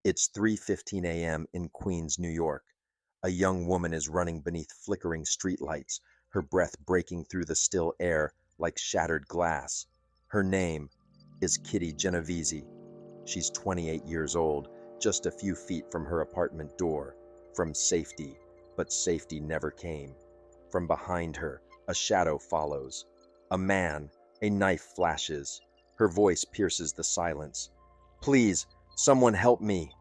It's 3:15 a.m. in Queens, New York. A young woman is running beneath flickering streetlights, her breath breaking through the still air like shattered glass. Her name is Kitty Genovese. She's 28 years old, just a few feet from her apartment door, from safety, but safety never came. From behind her, a shadow follows. A man, a knife flashes. Her voice pierces the silence. Please, someone help me.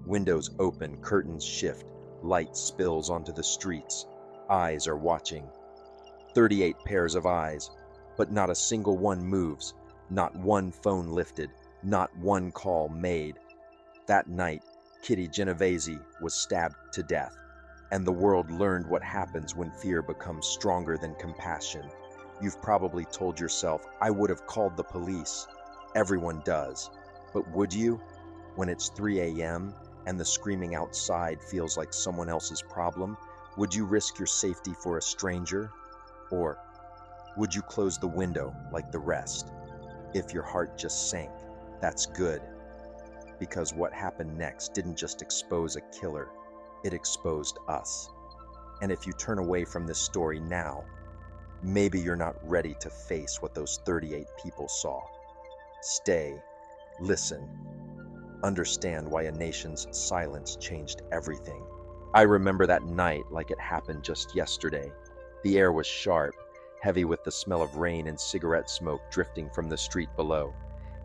Windows open, curtains shift, light spills onto the streets. Eyes are watching. 38 pairs of eyes, but not a single one moves, not one phone lifted, not one call made. That night, Kitty Genovese was stabbed to death, and the world learned what happens when fear becomes stronger than compassion. You've probably told yourself, I would have called the police. Everyone does. But would you? When it's 3 a.m. and the screaming outside feels like someone else's problem, would you risk your safety for a stranger? Or would you close the window like the rest? If your heart just sank, that's good. Because what happened next didn't just expose a killer, it exposed us. And if you turn away from this story now, maybe you're not ready to face what those 38 people saw. Stay, listen, understand why a nation's silence changed everything. I remember that night like it happened just yesterday. The air was sharp, heavy with the smell of rain and cigarette smoke drifting from the street below.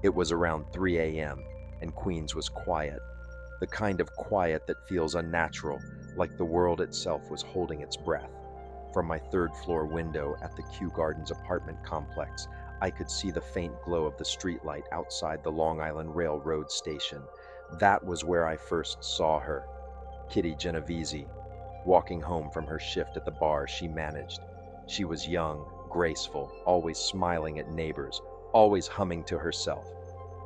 It was around 3 a.m., and Queens was quiet. The kind of quiet that feels unnatural, like the world itself was holding its breath. From my third-floor window at the Kew Gardens apartment complex, I could see the faint glow of the streetlight outside the Long Island Railroad station. That was where I first saw her, Kitty Genovese, walking home from her shift at the bar she managed. She was young, graceful, always smiling at neighbors, always humming to herself.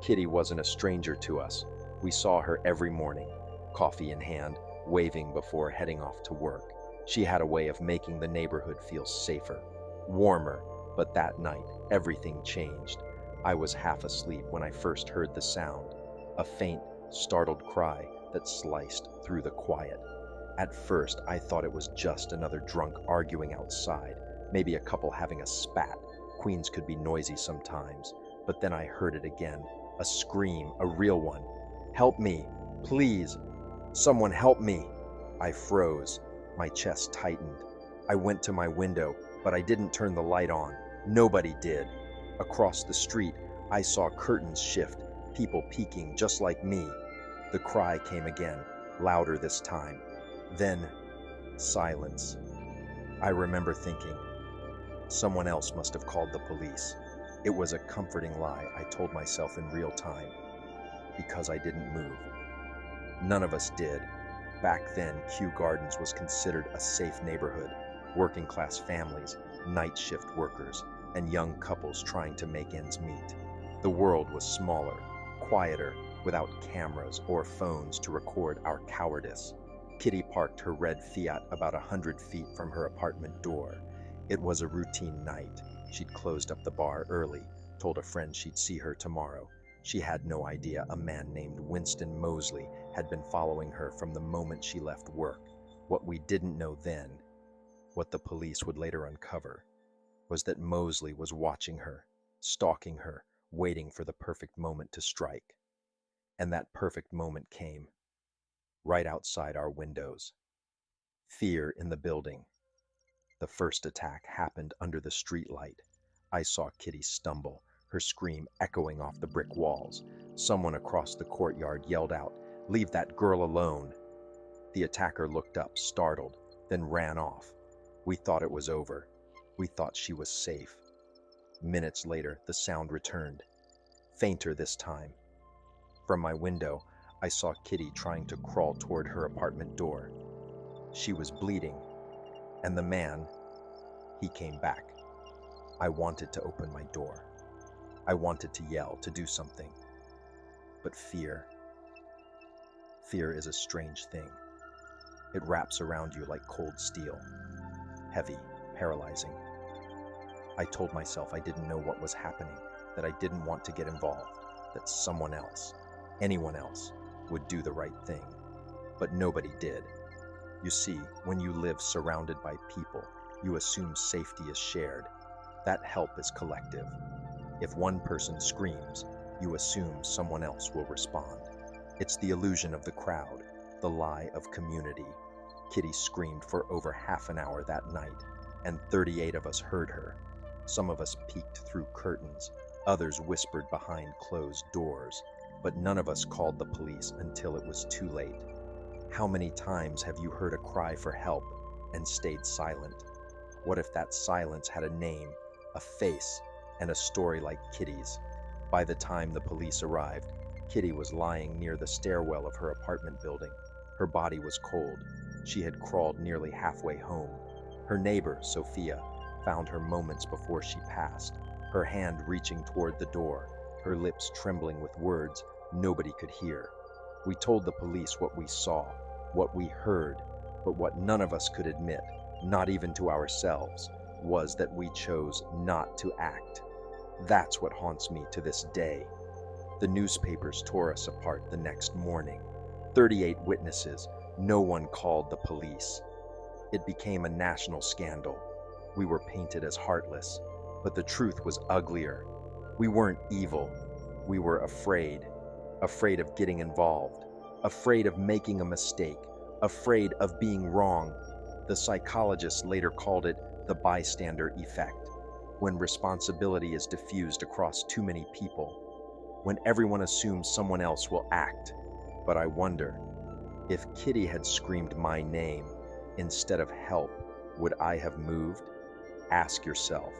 Kitty wasn't a stranger to us. We saw her every morning, coffee in hand, waving before heading off to work. She had a way of making the neighborhood feel safer, warmer, but that night, everything changed. I was half asleep when I first heard the sound, a faint, startled cry that sliced through the quiet. At first, I thought it was just another drunk arguing outside, maybe a couple having a spat. Queens could be noisy sometimes, but then I heard it again, a scream, a real one. Help me, please, someone help me. I froze, my chest tightened. I went to my window, but I didn't turn the light on. Nobody did. Across the street, I saw curtains shift, people peeking just like me. The cry came again, louder this time. Then, silence. I remember thinking, someone else must have called the police. It was a comforting lie I told myself in real time, because I didn't move. None of us did. Back then, Kew Gardens was considered a safe neighborhood. Working class families, night shift workers, and young couples trying to make ends meet. The world was smaller, quieter, without cameras or phones to record our cowardice. Kitty parked her red Fiat about 100 feet from her apartment door. It was a routine night. She'd closed up the bar early, told a friend she'd see her tomorrow. She had no idea a man named Winston Moseley had been following her from the moment she left work. What we didn't know then, what the police would later uncover, was that Moseley was watching her, stalking her, waiting for the perfect moment to strike. And that perfect moment came, right outside our windows. Fear in the building. The first attack happened under the streetlight. I saw Kitty stumble, her scream echoing off the brick walls. Someone across the courtyard yelled out, "Leave that girl alone." The attacker looked up, startled, then ran off. We thought it was over. We thought she was safe. Minutes later, the sound returned, fainter this time. From my window, I saw Kitty trying to crawl toward her apartment door. She was bleeding, and the man, he came back. I wanted to open my door. I wanted to yell, to do something. But fear is a strange thing. It wraps around you like cold steel, heavy, paralyzing. I told myself I didn't know what was happening, that I didn't want to get involved, that someone else, anyone else, would do the right thing. But nobody did. You see, when you live surrounded by people, you assume safety is shared. That help is collective. If one person screams, you assume someone else will respond. It's the illusion of the crowd, the lie of community. Kitty screamed for over half an hour that night, and 38 of us heard her. Some of us peeked through curtains, others whispered behind closed doors, but none of us called the police until it was too late. How many times have you heard a cry for help and stayed silent? What if that silence had a name, a face, and a story like Kitty's? By the time the police arrived, Kitty was lying near the stairwell of her apartment building. Her body was cold. She had crawled nearly halfway home. Her neighbor, Sophia, found her moments before she passed, her hand reaching toward the door, her lips trembling with words nobody could hear. We told the police what we saw, what we heard, but what none of us could admit, not even to ourselves, was that we chose not to act. That's what haunts me to this day. The newspapers tore us apart the next morning. 38 witnesses, no one called the police. It became a national scandal. We were painted as heartless, but the truth was uglier. We weren't evil. We were afraid of getting involved, afraid of making a mistake, afraid of being wrong. The psychologists later called it the bystander effect, when responsibility is diffused across too many people, when everyone assumes someone else will act. But I wonder, if Kitty had screamed my name instead of help, would I have moved? Ask yourself,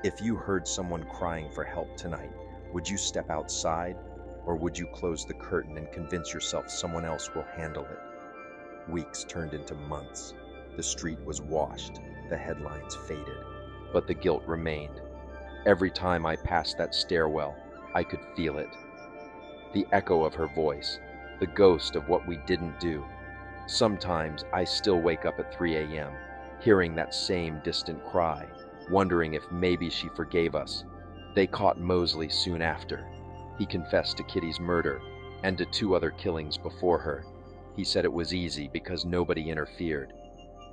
if you heard someone crying for help tonight, would you step outside, or would you close the curtain and convince yourself someone else will handle it? Weeks turned into months. The street was washed, the headlines faded, but the guilt remained. Every time I passed that stairwell, I could feel it. The echo of her voice, the ghost of what we didn't do. Sometimes I still wake up at 3 a.m., hearing that same distant cry, wondering if maybe she forgave us. They caught Mosley soon after. He confessed to Kitty's murder and to 2 other killings before her. He said it was easy because nobody interfered.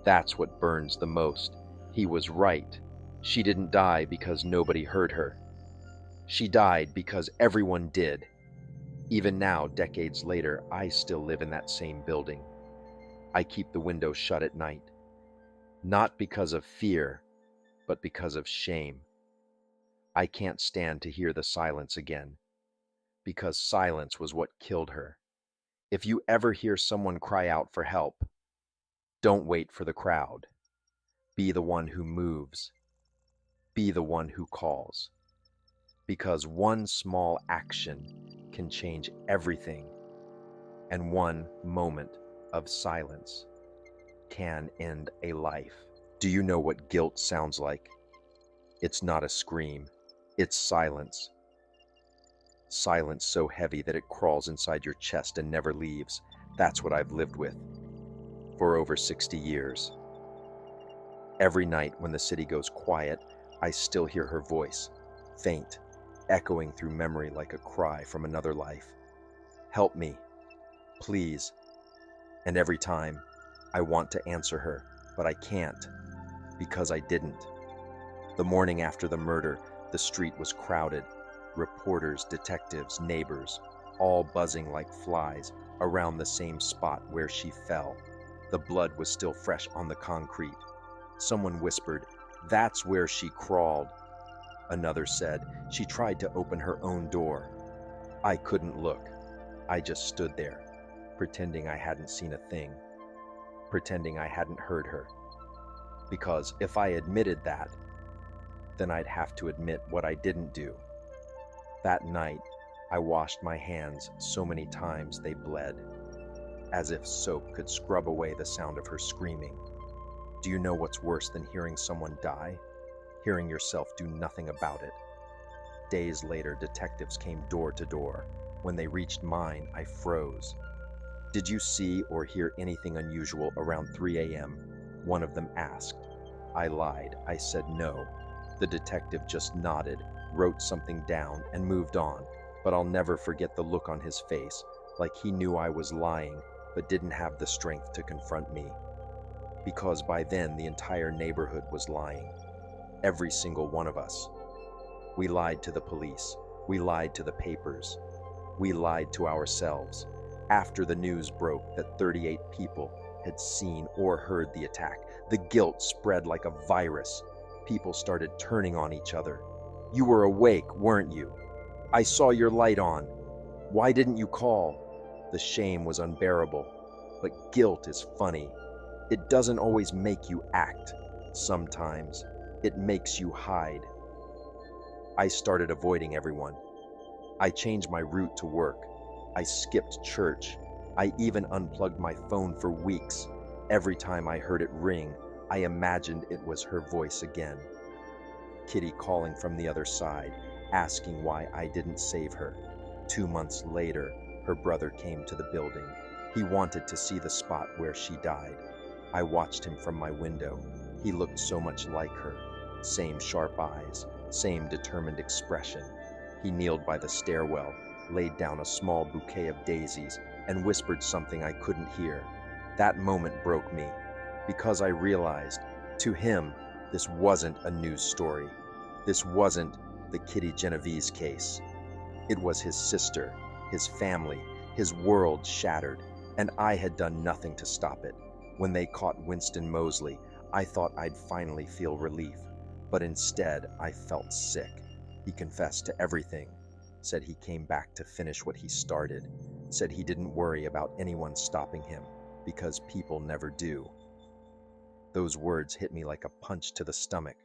That's what burns the most. He was right. She didn't die because nobody heard her. She died because everyone did. Even now, decades later, I still live in that same building. I keep the windows shut at night. Not because of fear, but because of shame. I can't stand to hear the silence again, because silence was what killed her. If you ever hear someone cry out for help, don't wait for the crowd. Be the one who moves. Be the one who calls. Because one small action can change everything, and one moment of silence can end a life. Do you know what guilt sounds like? It's not a scream, it's silence. Silence so heavy that it crawls inside your chest and never leaves. That's what I've lived with for over 60 years. Every night when the city goes quiet, I still hear her voice, faint, echoing through memory like a cry from another life. Help me, please. And every time, I want to answer her, but I can't, because I didn't. The morning after the murder, the street was crowded. Reporters, detectives, neighbors, all buzzing like flies around the same spot where she fell. The blood was still fresh on the concrete. Someone whispered, "That's where she crawled." Another said, "She tried to open her own door." I couldn't look. I just stood there, pretending I hadn't seen a thing, pretending I hadn't heard her. Because if I admitted that, then I'd have to admit what I didn't do. That night, I washed my hands so many times they bled, as if soap could scrub away the sound of her screaming. Do you know what's worse than hearing someone die? Hearing yourself do nothing about it. Days later, detectives came door to door. When they reached mine, I froze. "Did you see or hear anything unusual around 3 a.m.?" one of them asked. I lied. I said no. The detective just nodded, wrote something down, and moved on, but I'll never forget the look on his face, like he knew I was lying but didn't have the strength to confront me. Because by then the entire neighborhood was lying. Every single one of us. We lied to the police. We lied to the papers. We lied to ourselves. After the news broke that 38 people had seen or heard the attack, the guilt spread like a virus. People started turning on each other. You were awake, weren't you? I saw your light on. Why didn't you call? The shame was unbearable. But guilt is funny. It doesn't always make you act. Sometimes it makes you hide. I started avoiding everyone. I changed my route to work. I skipped church. I even unplugged my phone for weeks. Every time I heard it ring, I imagined it was her voice again. Kitty calling from the other side, asking why I didn't save her. 2 months later, her brother came to the building. He wanted to see the spot where she died. I watched him from my window. He looked so much like her. Same sharp eyes, same determined expression. He kneeled by the stairwell, laid down a small bouquet of daisies, and whispered something I couldn't hear. That moment broke me, because I realized, to him, this wasn't a news story. This wasn't the Kitty Genovese case. It was his sister, his family, his world shattered, and I had done nothing to stop it. When they caught Winston Moseley, I thought I'd finally feel relief, but instead I felt sick. He confessed to everything, said he came back to finish what he started, said he didn't worry about anyone stopping him, because people never do. Those words hit me like a punch to the stomach,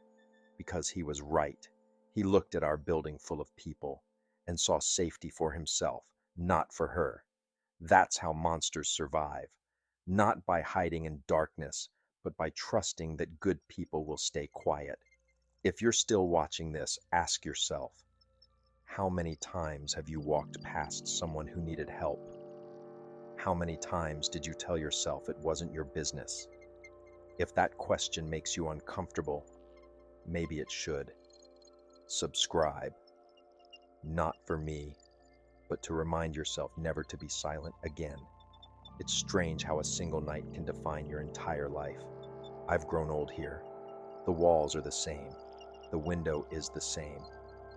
because he was right. He looked at our building full of people and saw safety for himself, not for her. That's how monsters survive, not by hiding in darkness, but by trusting that good people will stay quiet. If you're still watching this, ask yourself, how many times have you walked past someone who needed help? How many times did you tell yourself it wasn't your business? If that question makes you uncomfortable, maybe it should. Subscribe. Not for me, but to remind yourself never to be silent again. It's strange how a single night can define your entire life. I've grown old here. The walls are the same. The window is the same,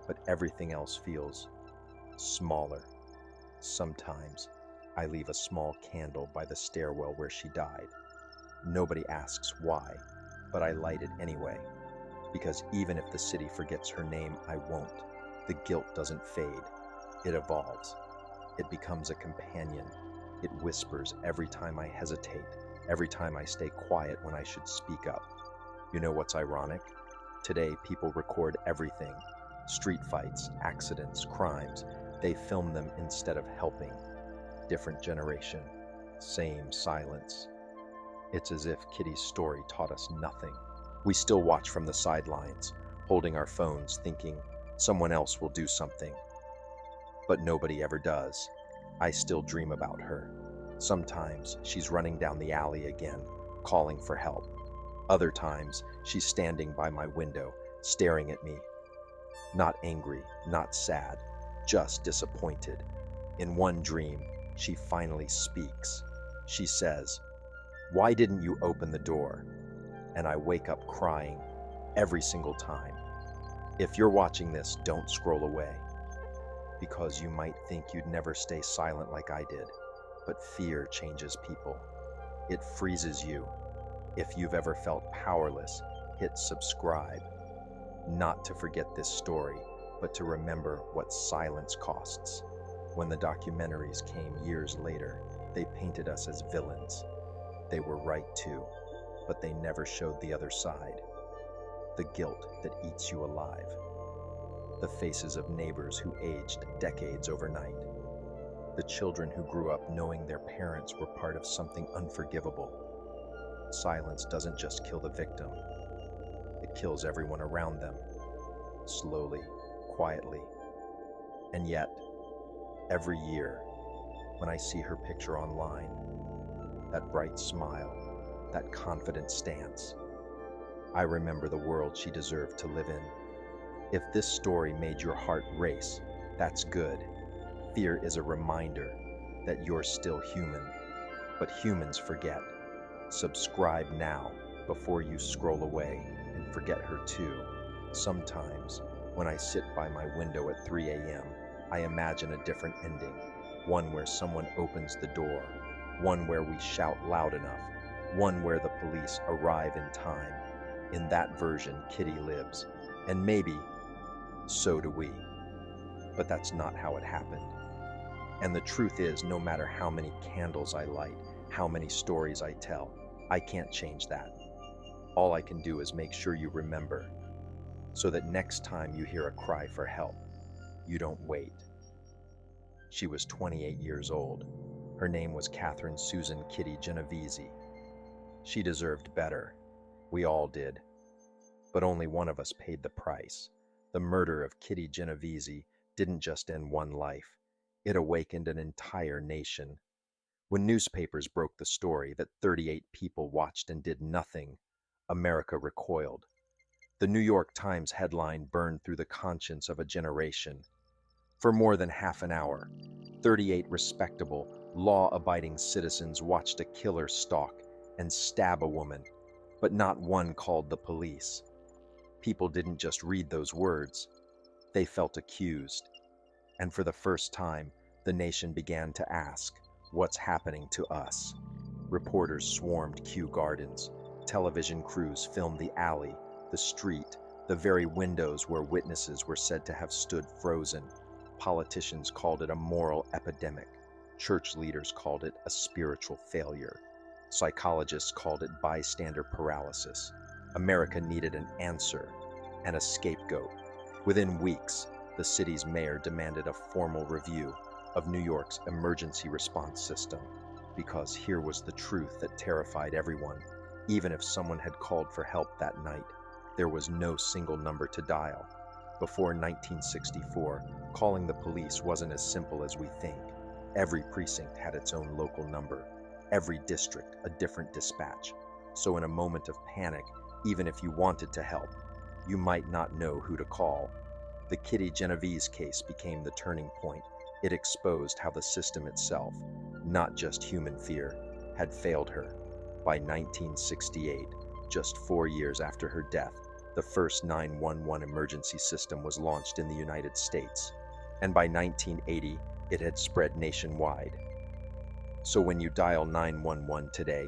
but everything else feels smaller. Sometimes I leave a small candle by the stairwell where she died. Nobody asks why, but I light it anyway, because even if the city forgets her name, I won't. The guilt doesn't fade. It evolves. It becomes a companion. It whispers every time I hesitate, every time I stay quiet when I should speak up. You know what's ironic? Today, people record everything. Street fights, accidents, crimes. They film them instead of helping. Different generation, same silence. It's as if Kitty's story taught us nothing. We still watch from the sidelines, holding our phones, thinking someone else will do something. But nobody ever does. I still dream about her. Sometimes she's running down the alley again, calling for help. Other times she's standing by my window, staring at me. Not angry, not sad, just disappointed. In one dream, she finally speaks. She says, "Why didn't you open the door?" And I wake up crying every single time. If you're watching this, don't scroll away, because you might think you'd never stay silent like I did, but fear changes people. It freezes you. If you've ever felt powerless, hit subscribe. Not to forget this story, but to remember what silence costs. When the documentaries came years later, they painted us as villains. They were right too, but they never showed the other side. The guilt that eats you alive. The faces of neighbors who aged decades overnight. The children who grew up knowing their parents were part of something unforgivable. Silence doesn't just kill the victim. It kills everyone around them. Slowly, quietly. And yet, every year, when I see her picture online, that bright smile, that confident stance, I remember the world she deserved to live in. If this story made your heart race, that's good. Fear is a reminder. that you're still human. But humans forget. Subscribe now before you scroll away and forget her too. Sometimes, when I sit by my window at 3 a.m., I imagine a different ending. One where someone opens the door. One where we shout loud enough. One where the police arrive in time. In that version, Kitty lives. And maybe, so do we. But that's not how it happened. And the truth is, no matter how many candles I light, how many stories I tell, I can't change that. All I can do is make sure you remember, so that next time you hear a cry for help, you don't wait. She was 28 years old. Her name was Catherine Susan Kitty Genovese. She deserved better. We all did. But only one of us paid the price. The murder of Kitty Genovese didn't just end one life. It awakened an entire nation. When newspapers broke the story that 38 people watched and did nothing, America recoiled. The New York Times headline burned through the conscience of a generation. For more than half an hour, 38 respectable, law-abiding citizens watched a killer stalk and stab a woman, but not one called the police. People didn't just read those words. They felt accused. And for the first time, the nation began to ask, what's happening to us? Reporters swarmed Kew Gardens. Television crews filmed the alley, the street, the very windows where witnesses were said to have stood frozen. Politicians called it a moral epidemic. Church leaders called it a spiritual failure. Psychologists called it bystander paralysis. America needed an answer and a scapegoat. Within weeks, the city's mayor demanded a formal review of New York's emergency response system, because here was the truth that terrified everyone. Even if someone had called for help that night, there was no single number to dial. Before 1964, calling the police wasn't as simple as we think. Every precinct had its own local number, every district a different dispatch. So in a moment of panic, even if you wanted to help, you might not know who to call. The Kitty Genovese case became the turning point. It exposed how the system itself, not just human fear, had failed her. By 1968, just 4 years after her death, the first 911 emergency system was launched in the United States. And by 1980, it had spread nationwide. So when you dial 911 today,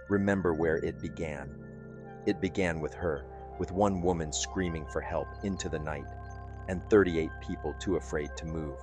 remember where it began. It began with her, with one woman screaming for help into the night, and 38 people too afraid to move.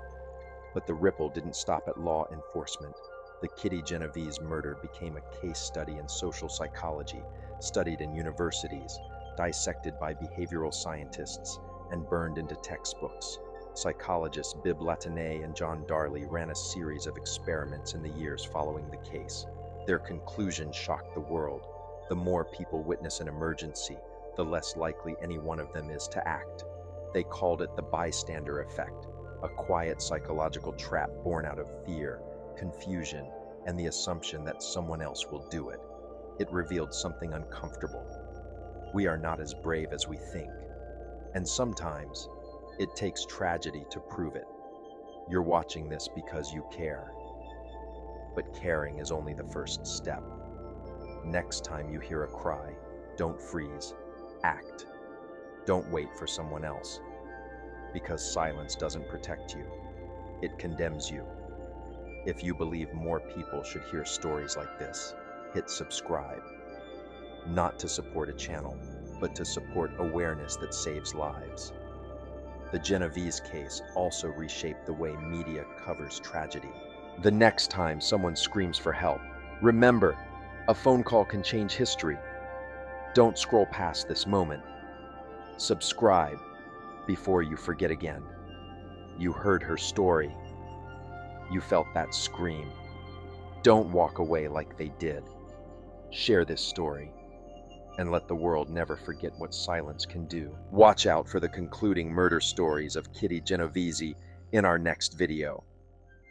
But the ripple didn't stop at law enforcement. The Kitty Genovese murder became a case study in social psychology, studied in universities, dissected by behavioral scientists, and burned into textbooks. Psychologists Bibb Latané and John Darley ran a series of experiments in the years following the case. Their conclusion shocked the world. The more people witness an emergency, the less likely any one of them is to act. They called it the bystander effect, a quiet psychological trap born out of fear, confusion, and the assumption that someone else will do it. It revealed something uncomfortable. We are not as brave as we think, and sometimes it takes tragedy to prove it. You're watching this because you care, but caring is only the first step. Next time you hear a cry, don't freeze, act. Don't wait for someone else, because silence doesn't protect you, it condemns you. If you believe more people should hear stories like this, hit subscribe. Not to support a channel, but to support awareness that saves lives. The Genovese case also reshaped the way media covers tragedy. The next time someone screams for help, remember, a phone call can change history. Don't scroll past this moment. Subscribe before you forget again. You heard her story. You felt that scream. Don't walk away like they did. Share this story, and let the world never forget what silence can do. Watch out for the concluding murder stories of Kitty Genovese in our next video.